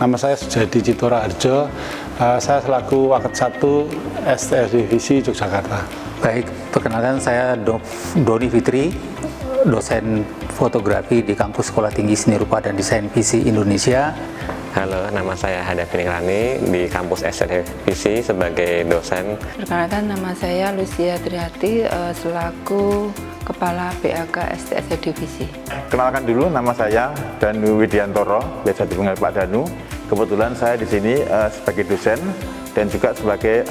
Nama saya Sujadi Citora Harjo. Saya selaku Waket 1 STS Divisi Yogyakarta. Baik, perkenalkan saya Doni Fitri, dosen fotografi di Kampus Sekolah Tinggi Seni Rupa dan Desain VISI Indonesia. Halo, nama saya Hadapi Rani di Kampus STS VISI sebagai dosen. Perkenalkan, nama saya Lucia Triati selaku Kepala BAK STS Divisi. Kenalkan dulu, nama saya Danu Widiantoro, biasa dipanggil Pak Danu. Kebetulan saya di sini sebagai dosen dan juga sebagai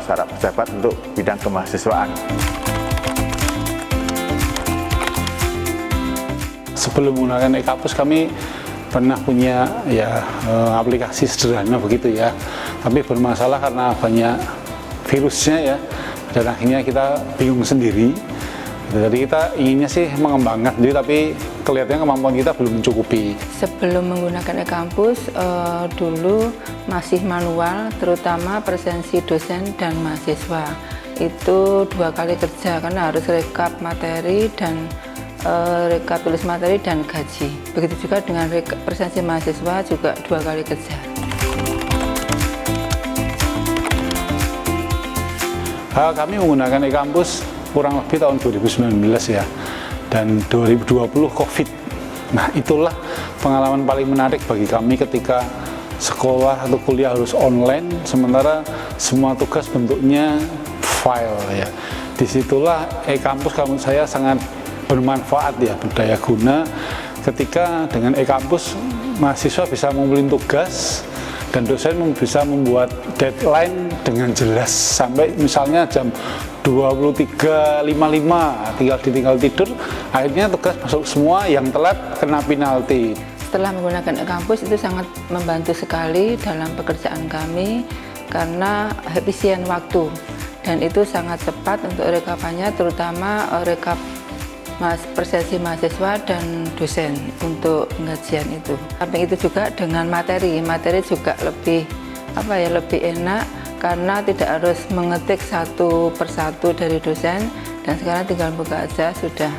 saraf pejabat untuk bidang kemahasiswaan. Sebelum menggunakan e-kampus kami pernah punya aplikasi sederhana begitu ya, tapi bermasalah karena banyak virusnya ya, dan akhirnya kita bingung sendiri. Jadi kita inginnya sih mengembangkan sendiri, tapi kelihatannya kemampuan kita belum mencukupi. Sebelum menggunakan e-kampus, dulu masih manual, terutama presensi dosen dan mahasiswa. Itu 2 kali kerja, karena harus rekap materi dan rekap tulis materi dan gaji. Begitu juga dengan presensi mahasiswa juga 2 kali kerja. Kami menggunakan e-kampus kurang lebih tahun 2019 ya, dan 2020 COVID. Nah, itulah pengalaman paling menarik bagi kami ketika sekolah atau kuliah harus online, sementara semua tugas bentuknya file ya. Disitulah e-kampus menurut saya sangat bermanfaat ya, berdaya guna, ketika dengan e-kampus mahasiswa bisa mengumpulkan tugas dan dosen bisa membuat deadline dengan jelas, sampai misalnya jam 23.55 tinggal tidur, akhirnya tugas masuk semua, yang telat kena penalti. Setelah menggunakan e-kampus itu sangat membantu sekali dalam pekerjaan kami karena efisien waktu, dan itu sangat cepat untuk rekapannya, terutama rekap presensi mahasiswa dan dosen untuk pengajian itu. Samping itu juga dengan materi juga lebih enak karena tidak harus mengetik satu persatu dari dosen, dan sekarang tinggal buka aja sudah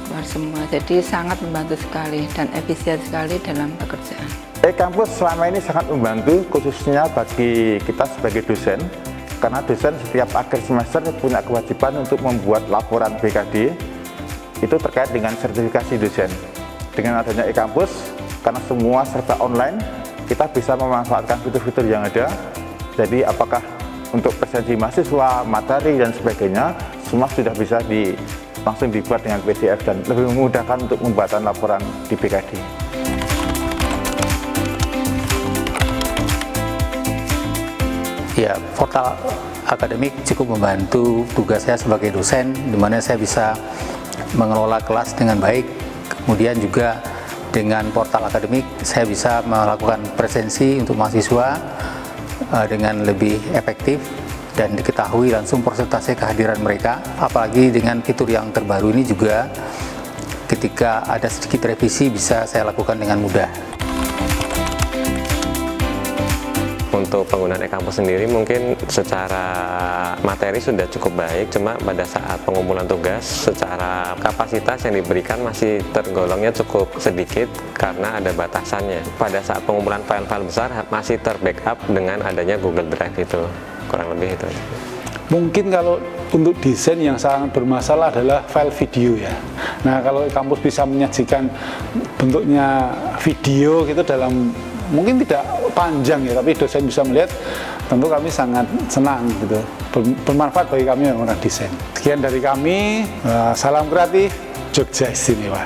keluar semua. Jadi sangat membantu sekali dan efisien sekali dalam pekerjaan. E-kampus selama ini sangat membantu, khususnya bagi kita sebagai dosen, karena dosen setiap akhir semester punya kewajiban untuk membuat laporan BKD itu terkait dengan sertifikasi dosen. Dengan adanya e-kampus, karena semua serba online, kita bisa memanfaatkan fitur-fitur yang ada. Jadi apakah untuk presensi mahasiswa, materi dan sebagainya, semua sudah bisa langsung dibuat dengan PDF dan lebih memudahkan untuk pembuatan laporan di BKD. Ya, portal akademik cukup membantu tugas saya sebagai dosen, di mana saya bisa mengelola kelas dengan baik. Kemudian juga dengan portal akademik saya bisa melakukan presensi untuk mahasiswa dengan lebih efektif dan diketahui langsung persentase kehadiran mereka. Apalagi dengan fitur yang terbaru ini juga, ketika ada sedikit revisi bisa saya lakukan dengan mudah. Untuk penggunaan e-kampus sendiri mungkin secara materi sudah cukup baik, cuma pada saat pengumpulan tugas secara kapasitas yang diberikan masih tergolongnya cukup sedikit karena ada batasannya. Pada saat pengumpulan file-file besar masih terbackup dengan adanya Google Drive, itu kurang lebih itu. Mungkin kalau untuk desain yang sangat bermasalah adalah file video ya. Nah, kalau e-kampus bisa menyajikan bentuknya video gitu dalam, mungkin tidak panjang ya, tapi dosen bisa melihat, tentu kami sangat senang gitu. Bermanfaat bagi kami yang orang desain. Sekian dari kami, salam kreatif, Jogja Istimewa.